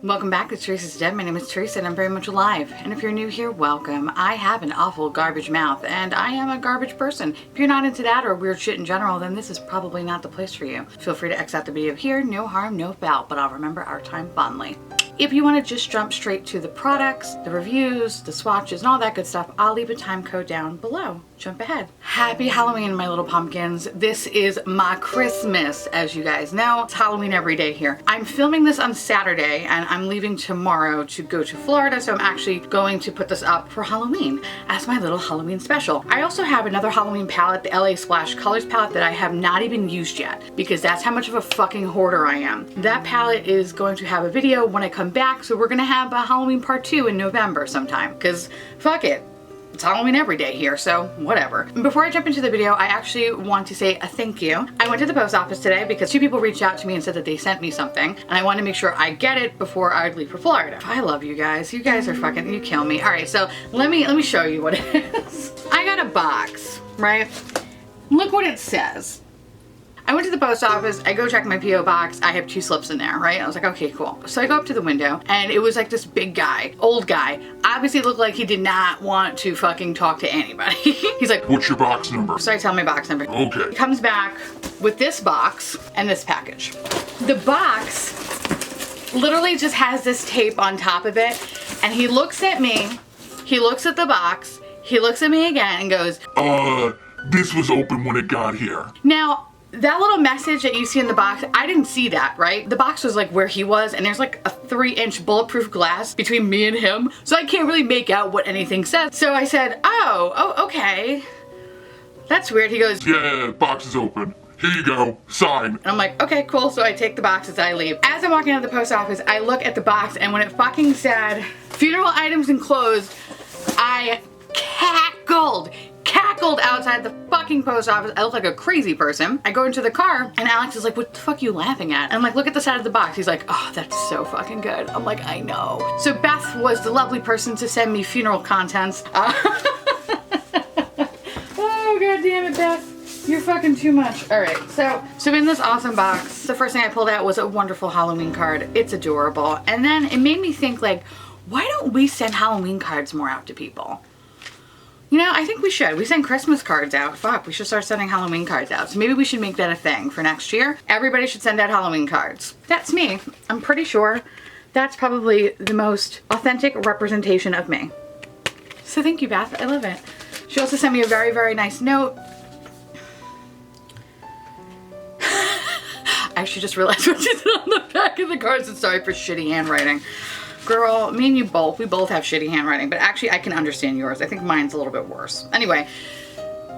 Welcome back to Theresa.is.Dead. My name is Theresa and I'm very much alive. And if you're new here, welcome. I have an awful garbage mouth and I am a garbage person. If you're not into that or weird shit in general, then this is probably not the place for you. Feel free to X out the video here. No harm, no foul, but I'll remember our time fondly. If you want to just jump straight to the products, the reviews, the swatches, and all that good stuff, I'll leave a time code down below. Jump ahead. Happy Halloween, my little pumpkins. This is my Christmas, as you guys know. It's Halloween every day here. I'm filming this on Saturday, and I'm leaving tomorrow to go to Florida, so I'm actually going to put this up for Halloween as my little Halloween special. I also have another Halloween palette, the LA Splash Colors palette, that I have not even used yet, because that's how much of a fucking hoarder I am. That palette is going to have a video when I come back, so we're gonna have a Halloween part 2 in November sometime, because fuck it. It's Halloween every day here, so whatever. Before I jump into the video, I actually want to say a thank you. I went to the post office today because 2 people reached out to me and said that they sent me something, and I want to make sure I get it before I leave for Florida. I love you guys. You guys are fucking, you kill me. All right, so let me show you what it is. I got a box, right? Look what it says. I went to the post office, I go check my P.O. box, I have 2 slips in there, right? I was like, okay, cool. So I go up to the window and it was like this big guy, old guy, obviously looked like he did not want to fucking talk to anybody. He's like, what's your box number? So I tell my box number. Okay. He comes back with this box and this package. The box literally just has this tape on top of it, and he looks at me, he looks at the box, he looks at me again and goes, this was open when it got here. Now, that little message that you see in the box, I didn't see that, right? The box was like where he was, and there's like a 3-inch bulletproof glass between me and him, so I can't really make out what anything says. So I said, oh, okay. That's weird. He goes, yeah, box is open. Here you go, sign. And I'm like, okay, cool. So I take the boxes, I leave. As I'm walking out of the post office, I look at the box, and when it fucking said, funeral items enclosed, I cackled outside the fucking post office. I look like a crazy person. I go into the car and Alex is like, what the fuck are you laughing at? And I'm like, look at the side of the box. He's like, oh, that's so fucking good. I'm like, I know. So Beth was the lovely person to send me funeral contents. Oh, god damn it, Beth. You're fucking too much. All right, so in this awesome box, the first thing I pulled out was a wonderful Halloween card. It's adorable. And then it made me think, like, why don't we send Halloween cards more out to people? You know, I think we should. We send Christmas cards out. Fuck, we should start sending Halloween cards out. So maybe we should make that a thing for next year. Everybody should send out Halloween cards. That's me. I'm pretty sure that's probably the most authentic representation of me. So thank you, Beth. I love it. She also sent me a very, very nice note. I actually just realized what she said on the back of the cards, and sorry for shitty handwriting. Girl, me and you both, we both have shitty handwriting, but actually I can understand yours. I think mine's a little bit worse. Anyway,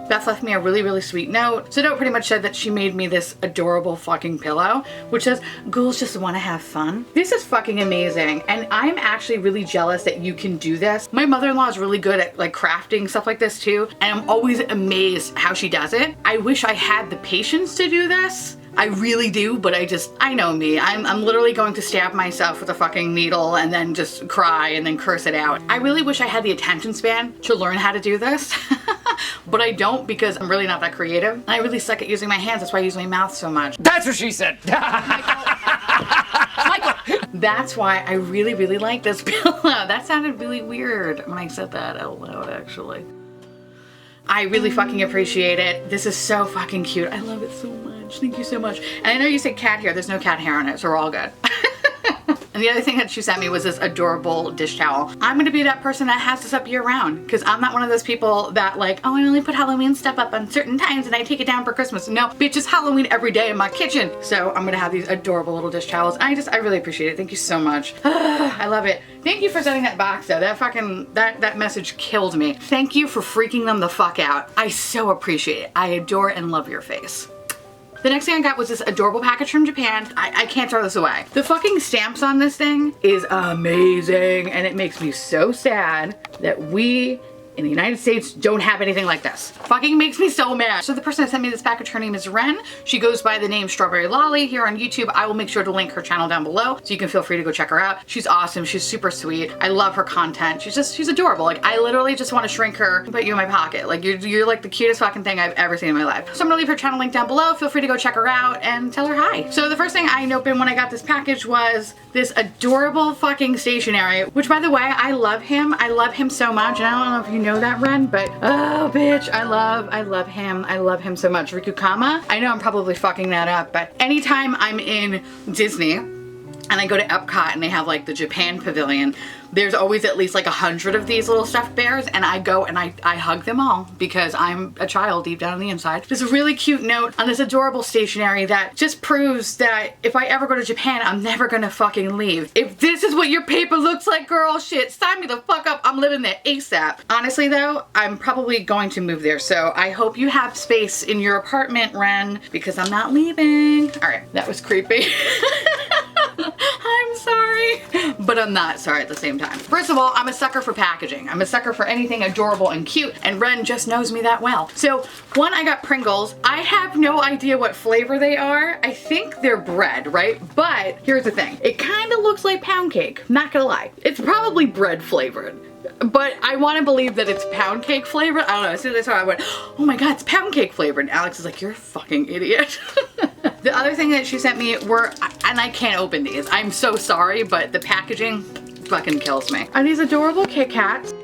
Beth left me a really, really sweet note. So the note pretty much said that she made me this adorable fucking pillow, which says, ghouls just want to have fun. This is fucking amazing. And I'm actually really jealous that you can do this. My mother-in-law is really good at like crafting stuff like this too. And I'm always amazed how she does it. I wish I had the patience to do this. I really do, but I know me. I'm literally going to stab myself with a fucking needle and then just cry and then curse it out. I really wish I had the attention span to learn how to do this, but I don't because I'm really not that creative. And I really suck at using my hands. That's why I use my mouth so much. That's what she said. Michael. That's why I really, really like this pillow. That sounded really weird when I said that out loud, actually. I really fucking appreciate it. This is so fucking cute. I love it so much. Thank you so much. And I know you said cat hair. There's no cat hair on it, so we're all good. And the other thing that she sent me was this adorable dish towel. I'm gonna be that person that has this up year round, because I'm not one of those people that like, oh, I only put Halloween stuff up on certain times and I take it down for Christmas. No, bitch, it's Halloween every day in my kitchen. So I'm gonna have these adorable little dish towels. I really appreciate it. Thank you so much. I love it. Thank you for sending that box though. That message killed me. Thank you for freaking them the fuck out. I so appreciate it. I adore and love your face. The next thing I got was this adorable package from Japan. I can't throw this away. The fucking stamps on this thing is amazing, and it makes me so sad that we in the United States don't have anything like this. Fucking makes me so mad. So the person that sent me this package, her name is Ren. She goes by the name Strawberry Lolly here on YouTube. I will make sure to link her channel down below so you can feel free to go check her out. She's awesome. She's super sweet. I love her content. She's adorable. Like, I literally just want to shrink her and put you in my pocket. Like, you're like the cutest fucking thing I've ever seen in my life. So I'm gonna leave her channel link down below. Feel free to go check her out and tell her hi. So the first thing I opened when I got this package was this adorable fucking stationery, which by the way, I love him. I love him so much. And I don't know if you know that, Ren, but oh bitch, I love him. I love him so much. Rikukama. I know I'm probably fucking that up, but anytime I'm in Disney and I go to Epcot and they have like the Japan pavilion, there's always at least like 100 of these little stuffed bears, and I go and I hug them all because I'm a child deep down on the inside. There's a really cute note on this adorable stationery that just proves that if I ever go to Japan, I'm never gonna fucking leave. If this is what your paper looks like, girl, shit, sign me the fuck up. I'm living there ASAP. Honestly though, I'm probably going to move there, so I hope you have space in your apartment, Ren, because I'm not leaving. All right, that was creepy. I'm sorry, but I'm not sorry at the same time. First of all, I'm a sucker for packaging. I'm a sucker for anything adorable and cute, and Ren just knows me that well. So one, I got Pringles. I have no idea what flavor they are. I think they're bread, right? But here's the thing. It kind of looks like pound cake, not gonna lie. It's probably bread flavored, but I want to believe that it's pound cake flavored. I don't know, as soon as I saw it, I went, oh my God, it's pound cake flavored. And Alex is like, you're a fucking idiot. The other thing that she sent me were, and I can't open these, I'm so sorry, but the packaging fucking kills me, are these adorable Kit Kats.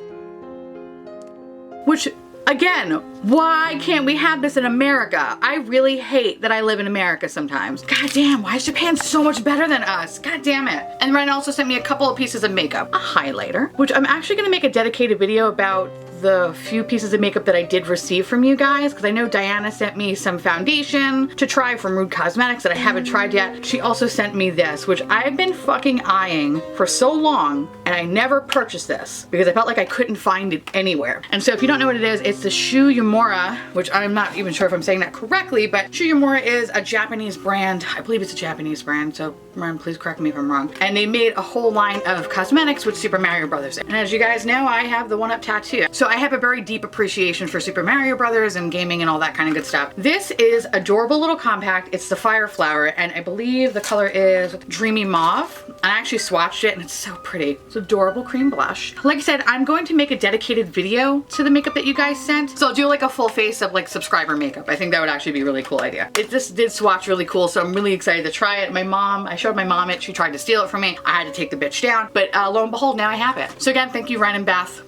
Which, again, why can't we have this in America? I really hate that I live in America sometimes. God damn, why is Japan so much better than us? God damn it. And Ren also sent me a couple of pieces of makeup. A highlighter, which I'm actually gonna make a dedicated video about the few pieces of makeup that I did receive from you guys, because I know Diana sent me some foundation to try from Rude Cosmetics that I haven't tried yet. She also sent me this, which I've been fucking eyeing for so long, and I never purchased this because I felt like I couldn't find it anywhere. And so if you don't know what it is, it's the Shu Yamura, which I'm not even sure if I'm saying that correctly, but Shu Yamura is a Japanese brand. I believe it's a Japanese brand, so Ren, please correct me if I'm wrong. And they made a whole line of cosmetics with Super Mario Brothers. And as you guys know, I have the one-up tattoo. So I have a very deep appreciation for Super Mario Brothers and gaming and all that kind of good stuff. This is adorable little compact. It's the Fire Flower, and I believe the color is Dreamy Mauve. I actually swatched it and it's so pretty. It's adorable cream blush. Like I said, I'm going to make a dedicated video to the makeup that you guys sent. So I'll do like a full face of like subscriber makeup. I think that would actually be a really cool idea. It just did swatch really cool, so I'm really excited to try it. I showed my mom it. She tried to steal it from me. I had to take the bitch down, but lo and behold, now I have it. So again, thank you, Ren and Beth.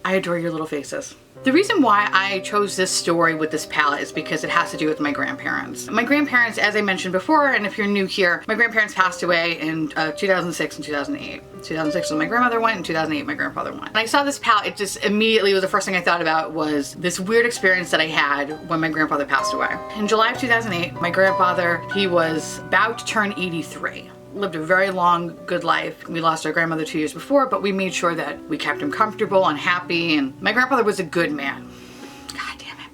I adore your little faces. The reason why I chose this story with this palette is because it has to do with my grandparents. My grandparents, as I mentioned before, and if you're new here, my grandparents passed away in 2006 and 2008. 2006 when my grandmother went, and 2008 my grandfather went. And I saw this palette, it just immediately was the first thing I thought about was this weird experience that I had when my grandfather passed away. In July of 2008, my grandfather, he was about to turn 83. Lived a very long, good life. We lost our grandmother 2 years before, but we made sure that we kept him comfortable and happy, and my grandfather was a good man. God damn it.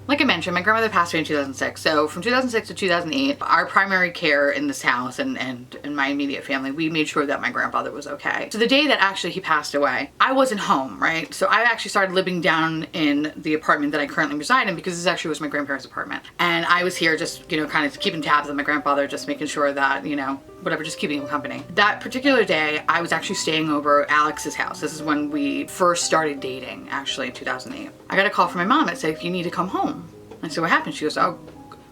Like I mentioned, my grandmother passed away in 2006. So from 2006 to 2008, our primary care in this house and my immediate family, we made sure that my grandfather was okay. So the day that actually he passed away, I wasn't home, right? So I actually started living down in the apartment that I currently reside in, because this actually was my grandparents' apartment. And I was here just, you know, kind of keeping tabs on my grandfather, just making sure that, you know, whatever, just keeping him company. That particular day, I was actually staying over Alex's house. This is when we first started dating, actually, in 2008. I got a call from my mom that said, you need to come home. I said, what happened? She goes, oh,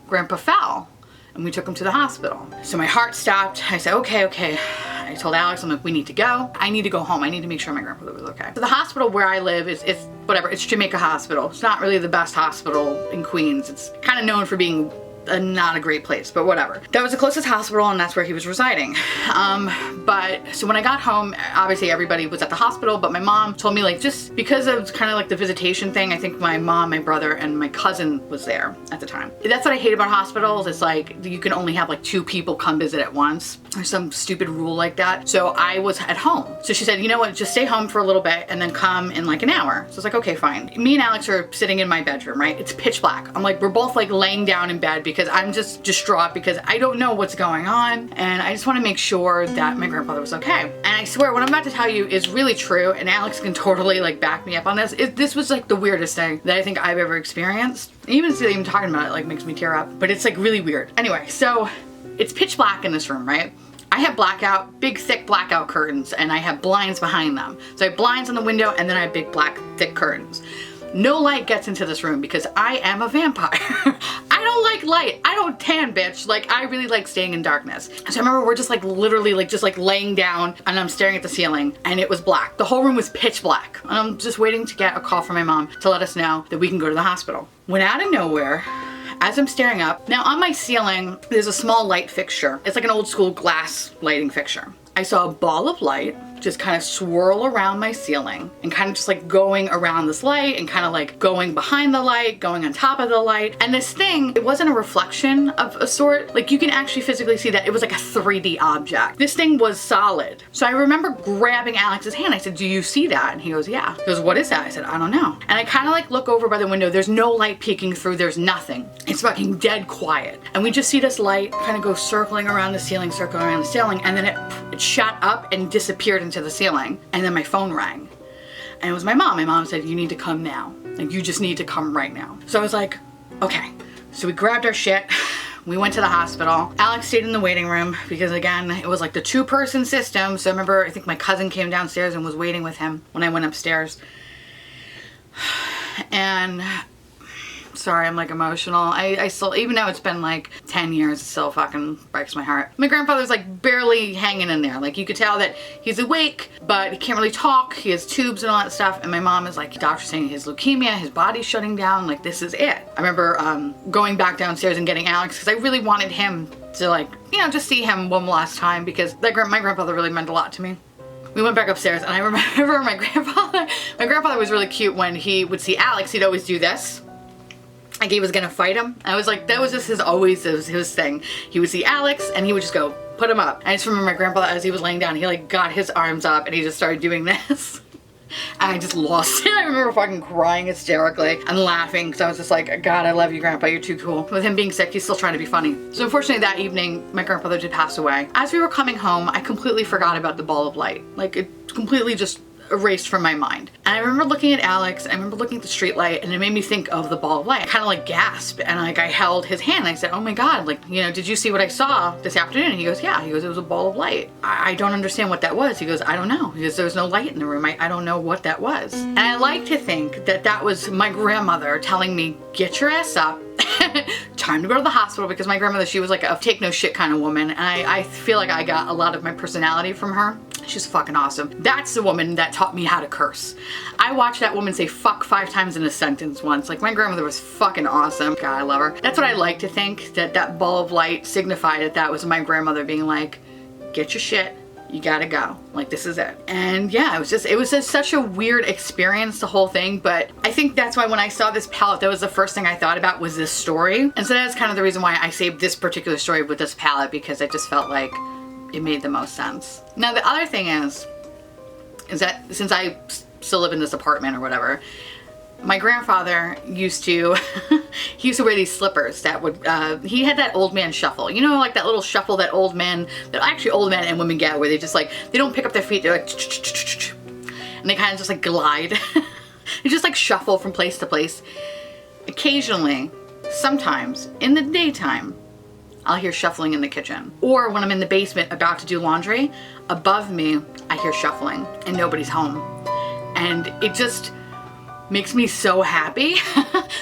Grandpa fell. And we took him to the hospital. So my heart stopped. I said, okay. I told Alex, I'm like, we need to go. I need to go home. I need to make sure my grandfather was okay. So the hospital where I live is whatever, it's Jamaica Hospital. It's not really the best hospital in Queens. It's kind of known for being not a great place, but whatever. That was the closest hospital, and that's where he was residing. But so when I got home, obviously everybody was at the hospital, but my mom told me, like, just because of kind of like the visitation thing, I think my mom, my brother, and my cousin was there at the time. That's what I hate about hospitals. It's like you can only have like 2 people come visit at once, or some stupid rule like that. So I was at home. So she said, you know what, just stay home for a little bit and then come in like an hour. So I was like, okay, fine. Me and Alex are sitting in my bedroom, right? It's pitch black. I'm like, we're both like laying down in bed because because I'm just distraught because I don't know what's going on, and I just want to make sure that my grandfather was okay. And I swear what I'm about to tell you is really true, and Alex can totally like back me up on this. This was like the weirdest thing that I think I've ever experienced. Even talking about it like makes me tear up, but it's like really weird. Anyway, so it's pitch black in this room, right? I have blackout, big thick blackout curtains, and I have blinds behind them. So I have blinds on the window, and then I have big black thick curtains. No light gets into this room because I am a vampire. I don't like light. I don't tan, bitch. Like, I really like staying in darkness. So I remember we're just like literally like just like laying down, and I'm staring at the ceiling, and it was black. The whole room was pitch black. And I'm just waiting to get a call from my mom to let us know that we can go to the hospital. When out of nowhere, as I'm staring up, now on my ceiling, there's a small light fixture. It's like an old school glass lighting fixture. I saw a ball of light just kind of swirl around my ceiling and kind of just like going around this light and kind of like going behind the light, going on top of the light. And this thing, it wasn't a reflection of a sort. Like you can actually physically see that it was like a 3D object. This thing was solid. So I remember grabbing Alex's hand. I said, "Do you see that?" And he goes, "Yeah." He goes, "What is that?" I said, "I don't know." And I kind of like look over by the window. There's no light peeking through. There's nothing. It's fucking dead quiet. And we just see this light kind of go circling around the ceiling, and then it shot up and disappeared into the ceiling. And then my phone rang, and it was my mom. My mom said, "You need to come now. Like, you just need to come right now." So I was like, okay. So we grabbed our shit. We went to the hospital. Alex stayed in the waiting room because, again, it was like the 2-person system. So I remember, I think my cousin came downstairs and was waiting with him when I went upstairs. And sorry, I'm like emotional. I still, even though it's been like 10 years, it still fucking breaks my heart. My grandfather's like barely hanging in there. Like you could tell that he's awake, but he can't really talk. He has tubes and all that stuff. And my mom is like, doctor's saying his leukemia, his body's shutting down. Like, this is it. I remember going back downstairs and getting Alex because I really wanted him to, like, you know, just see him one last time because my grandfather really meant a lot to me. We went back upstairs, and I remember my grandfather was really cute. When he would see Alex, he'd always do this. Like he was gonna fight him. I was like, that was just his thing. He would see Alex and he would just go, "Put him up." I just remember my grandfather, as he was laying down, he like got his arms up and he just started doing this. And I just lost it. I remember fucking crying hysterically and laughing because I was just like, "God, I love you, Grandpa. You're too cool." With him being sick, he's still trying to be funny. So unfortunately that evening, my grandfather did pass away. As we were coming home, I completely forgot about the ball of light. Like, it completely just erased from my mind. And I remember looking at Alex, I remember looking at the street light, and it made me think of the ball of light. I kind of like gasped, and like I held his hand and I said, "Oh my God, like, you know, did you see what I saw this afternoon?" And he goes, "Yeah." He goes, "It was a ball of light." I don't understand what that was. He goes, "I don't know." He goes, "There was no light in the room. I don't know what that was." And I like to think that that was my grandmother telling me, "Get your ass up. Time to go to the hospital," because my grandmother, she was like a take no shit kind of woman. And I feel like I got a lot of my personality from her. She's fucking awesome. That's the woman that taught me how to curse. I watched that woman say fuck 5 times in a sentence once. Like, my grandmother was fucking awesome. God, I love her. That's what I like to think, that that ball of light signified that was my grandmother being like, "Get your shit. You gotta go. Like, this is it." And yeah, it was just such a weird experience, the whole thing. But I think that's why when I saw this palette, that was the first thing I thought about, was this story. And so that's kind of the reason why I saved this particular story with this palette, because I just felt like it made the most sense. Now, the other thing is that since I still live in this apartment or whatever, my grandfather used to, he used to wear these slippers that would, he had that old man shuffle. You know, like that little shuffle that old men and women get, where they just like, they don't pick up their feet, they're like, and they kind of just like glide. They just like shuffle from place to place. Occasionally, sometimes, in the daytime, I'll hear shuffling in the kitchen. Or when I'm in the basement about to do laundry, above me, I hear shuffling and nobody's home. And it just makes me so happy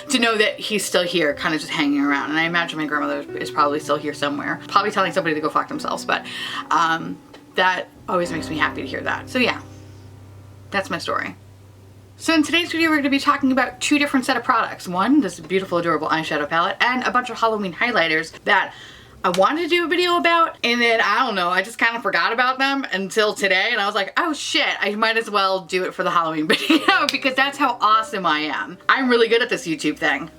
to know that he's still here, kind of just hanging around. And I imagine my grandmother is probably still here somewhere, probably telling somebody to go fuck themselves. But that always makes me happy to hear that. So yeah, that's my story. So in today's video, we're going to be talking about 2 different set of products. One, this beautiful, adorable eyeshadow palette, and a bunch of Halloween highlighters that I wanted to do a video about, and then, I don't know, I just kind of forgot about them until today, and I was like, oh shit, I might as well do it for the Halloween video, because that's how awesome I am. I'm really good at this YouTube thing.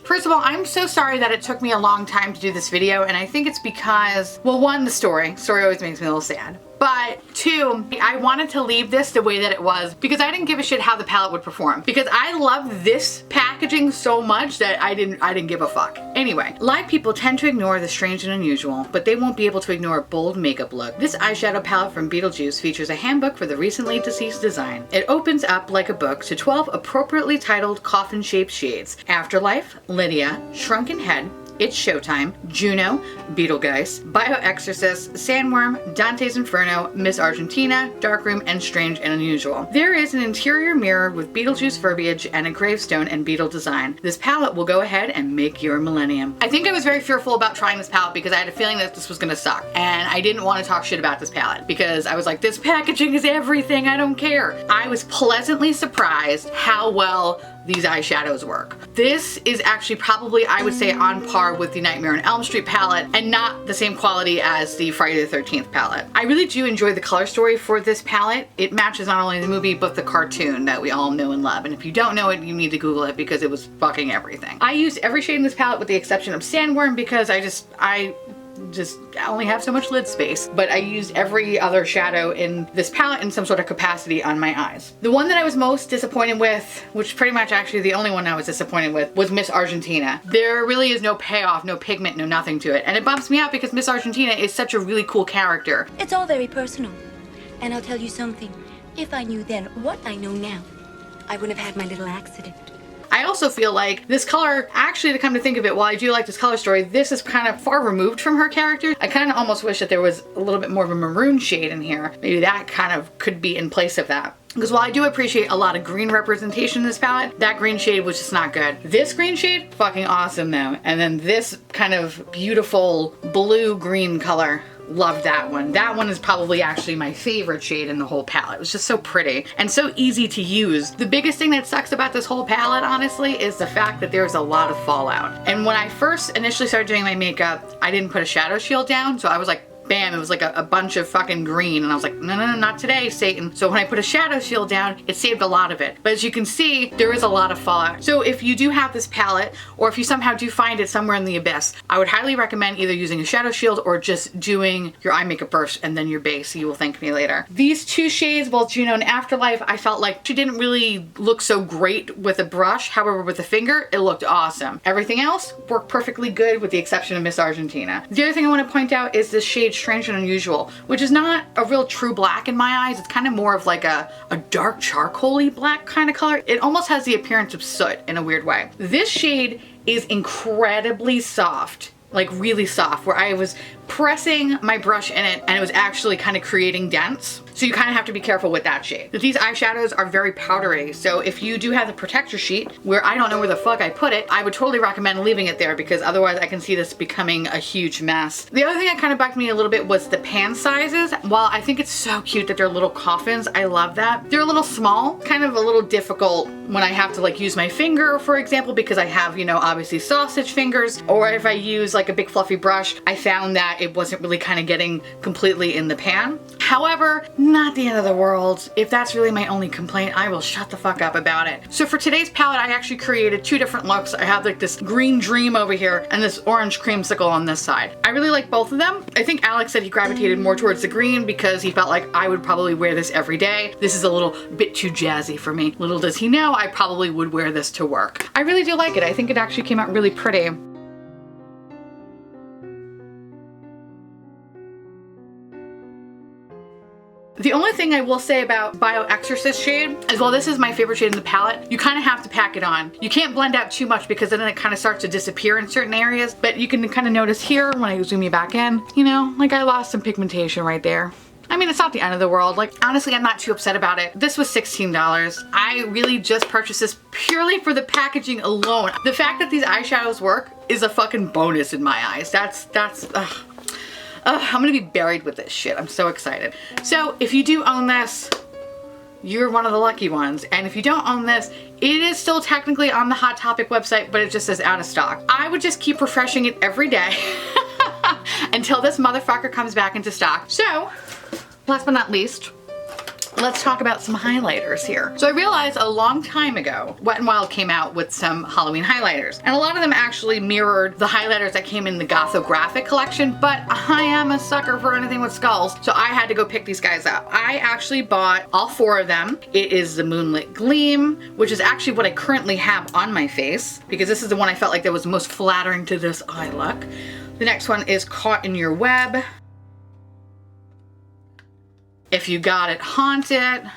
First of all, I'm so sorry that it took me a long time to do this video, and I think it's because, well, one, the story always makes me a little sad. But 2, I wanted to leave this the way that it was because I didn't give a shit how the palette would perform. Because I love this packaging so much that I didn't give a fuck. Anyway, live people tend to ignore the strange and unusual, but they won't be able to ignore a bold makeup look. This eyeshadow palette from Beetlejuice features a handbook for the recently deceased design. It opens up like a book to 12 appropriately titled coffin-shaped shades. Afterlife, Lydia, Shrunken Head, It's Showtime, Juno, Beetlegeist, Bioexorcist, Sandworm, Dante's Inferno, Miss Argentina, Darkroom, and Strange and Unusual. There is an interior mirror with Beetlejuice verbiage and a gravestone and beetle design. This palette will go ahead and make your millennium. I think I was very fearful about trying this palette because I had a feeling that this was gonna suck. And I didn't want to talk shit about this palette because I was like, this packaging is everything, I don't care. I was pleasantly surprised how well these eyeshadows work. This is actually probably, I would say, on par with the Nightmare on Elm Street palette and not the same quality as the Friday the 13th palette. I really do enjoy the color story for this palette. It matches not only the movie but the cartoon that we all know and love. And if you don't know it, you need to Google it because it was fucking everything. I used every shade in this palette with the exception of Sandworm because I only have so much lid space, but I used every other shadow in this palette in some sort of capacity on my eyes. The one that I was most disappointed with, which pretty much actually the only one I was disappointed with, was Miss Argentina. There really is no payoff, no pigment, no nothing to it. And it bumps me out because Miss Argentina is such a really cool character. It's all very personal. And I'll tell you something. If I knew then what I know now, I wouldn't have had my little accident. I also feel like this color, actually to come to think of it, while I do like this color story, this is kind of far removed from her character. I kind of almost wish that there was a little bit more of a maroon shade in here. Maybe that kind of could be in place of that. Because while I do appreciate a lot of green representation in this palette, that green shade was just not good. This green shade, fucking awesome though. And then this kind of beautiful blue-green color, love that one. That one is probably actually my favorite shade in the whole palette. It was just so pretty and so easy to use. The biggest thing that sucks about this whole palette, honestly, is the fact that there's a lot of fallout. And when I first initially started doing my makeup, I didn't put a shadow shield down, so I was like, bam, it was like a bunch of fucking green, and I was like, no, not today, Satan. So when I put a shadow shield down, it saved a lot of it. But as you can see, there is a lot of fallout. So if you do have this palette, or if you somehow do find it somewhere in the abyss, I would highly recommend either using a shadow shield or just doing your eye makeup first and then your base. You will thank me later. These 2 shades, both Juno and Afterlife, I felt like she didn't really look so great with a brush. However, with a finger, it looked awesome. Everything else worked perfectly good with the exception of Miss Argentina. The other thing I want to point out is this shade Strange and Unusual, which is not a real true black in my eyes. It's kind of more of like a dark charcoaly black kind of color. It almost has the appearance of soot in a weird way. This shade is incredibly soft, like really soft, where I was pressing my brush in it and it was actually kind of creating dents. So you kind of have to be careful with that shade. These eyeshadows are very powdery, so if you do have the protector sheet, where I don't know where the fuck I put it, I would totally recommend leaving it there because otherwise I can see this becoming a huge mess. The other thing that kind of bugged me a little bit was the pan sizes. While I think it's so cute that they're little coffins, I love that. They're a little small, kind of a little difficult when I have to like use my finger, for example, because I have, you know, obviously sausage fingers, or if I use like a big fluffy brush, I found that it wasn't really kind of getting completely in the pan. However, not the end of the world. If that's really my only complaint, I will shut the fuck up about it. So for today's palette, I actually created 2 different looks. I have like this green dream over here and this orange creamsicle on this side. I really like both of them. I think Alex said he gravitated more towards the green because he felt like I would probably wear this every day. This is a little bit too jazzy for me. Little does he know, I probably would wear this to work. I really do like it. I think it actually came out really pretty. The only thing I will say about Bioexorcist shade is while this is my favorite shade in the palette, you kind of have to pack it on. You can't blend out too much because then it kind of starts to disappear in certain areas, but you can kind of notice here when I zoom you back in, you know, like I lost some pigmentation right there. I mean, it's not the end of the world. Like, honestly, I'm not too upset about it. This was $16. I really just purchased this purely for the packaging alone. The fact that these eyeshadows work is a fucking bonus in my eyes. I'm gonna be buried with this shit. I'm so excited. So if you do own this, you're one of the lucky ones. And if you don't own this, it is still technically on the Hot Topic website, but it just says out of stock. I would just keep refreshing it every day until this motherfucker comes back into stock. So, last but not least, let's talk about some highlighters here. So I realized a long time ago, Wet n Wild came out with some Halloween highlighters. And a lot of them actually mirrored the highlighters that came in the Gothographic collection, but I am a sucker for anything with skulls, so I had to go pick these guys up. I actually bought all 4 of them. It is the Moonlit Gleam, which is actually what I currently have on my face, because this is the one I felt like that was most flattering to this eye look. The next one is Caught in Your Web. If You Got It, Haunted.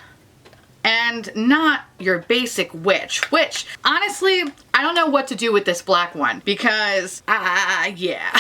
And not your basic witch, which honestly, I don't know what to do with this black one because, yeah.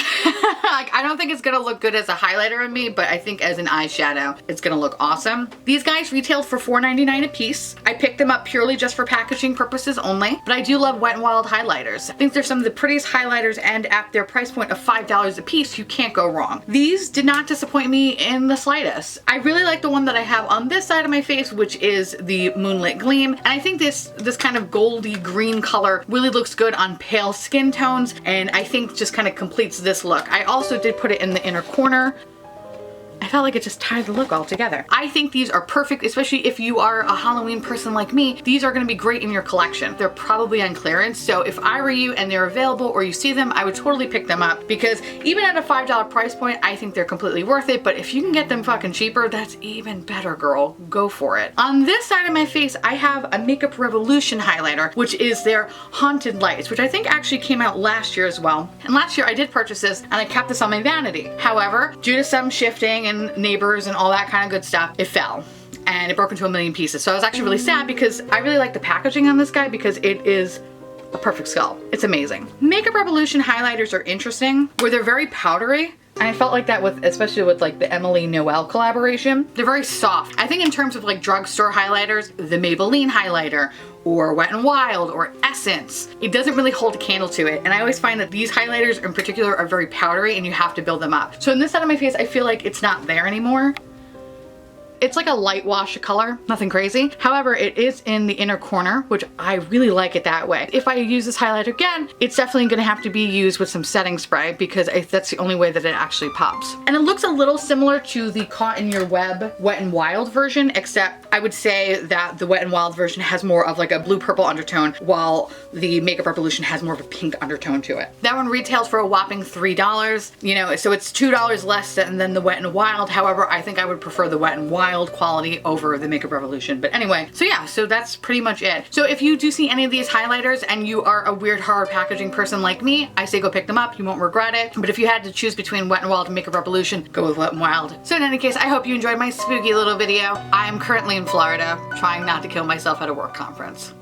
Like, I don't think it's gonna look good as a highlighter on me, but I think as an eyeshadow, it's gonna look awesome. These guys retailed for $4.99 a piece. I picked them up purely just for packaging purposes only, but I do love Wet n Wild highlighters. I think they're some of the prettiest highlighters, and at their price point of $5 a piece, you can't go wrong. These did not disappoint me in the slightest. I really like the one that I have on this side of my face, which is the Moonlit Gleam, and I think this kind of goldy green color really looks good on pale skin tones, and I think just kind of completes this look. I also did put it in the inner corner. I felt like it just tied the look all together. I think these are perfect, especially if you are a Halloween person like me. These are gonna be great in your collection. They're probably on clearance, so if I were you and they're available or you see them, I would totally pick them up, because even at a $5 price point, I think they're completely worth it, but if you can get them fucking cheaper, that's even better, girl. Go for it. On this side of my face, I have a Makeup Revolution highlighter, which is their Haunted Lights, which I think actually came out last year as well. And last year I did purchase this and I kept this on my vanity. However, due to some shifting and neighbors and all that kind of good stuff, it fell and it broke into a million pieces. So I was actually really sad because I really like the packaging on this guy because it is a perfect skull. It's amazing. Makeup Revolution highlighters are interesting where they're very powdery. And I felt like that with, especially with like the Emily Noel collaboration. They're very soft. I think in terms of like drugstore highlighters, the Maybelline highlighter or Wet n Wild or Essence, it doesn't really hold a candle to it. And I always find that these highlighters in particular are very powdery and you have to build them up. So in this side of my face, I feel like it's not there anymore. It's like a light wash color, nothing crazy. However, it is in the inner corner, which I really like it that way. If I use this highlighter again, it's definitely gonna have to be used with some setting spray because that's the only way that it actually pops. And it looks a little similar to the Caught in Your Web Wet n Wild version, except I would say that the Wet n Wild version has more of like a blue-purple undertone, while the Makeup Revolution has more of a pink undertone to it. That one retails for a whopping $3, you know, so it's $2 less than the Wet n Wild. However, I think I would prefer the Wet n Wild quality over the Makeup Revolution. But anyway, so yeah, so that's pretty much it. So if you do see any of these highlighters and you are a weird horror packaging person like me, I say go pick them up. You won't regret it. But if you had to choose between Wet n Wild and Makeup Revolution, go with Wet n Wild. So in any case, I hope you enjoyed my spooky little video. I am currently in Florida, trying not to kill myself at a work conference.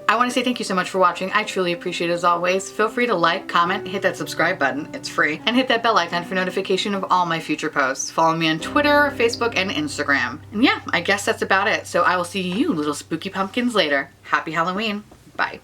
I want to say thank you so much for watching. I truly appreciate it as always. Feel free to like, comment, hit that subscribe button, it's free, and hit that bell icon for notification of all my future posts. Follow me on Twitter, Facebook, and Instagram. And yeah, I guess that's about it. So I will see you little spooky pumpkins later. Happy Halloween. Bye.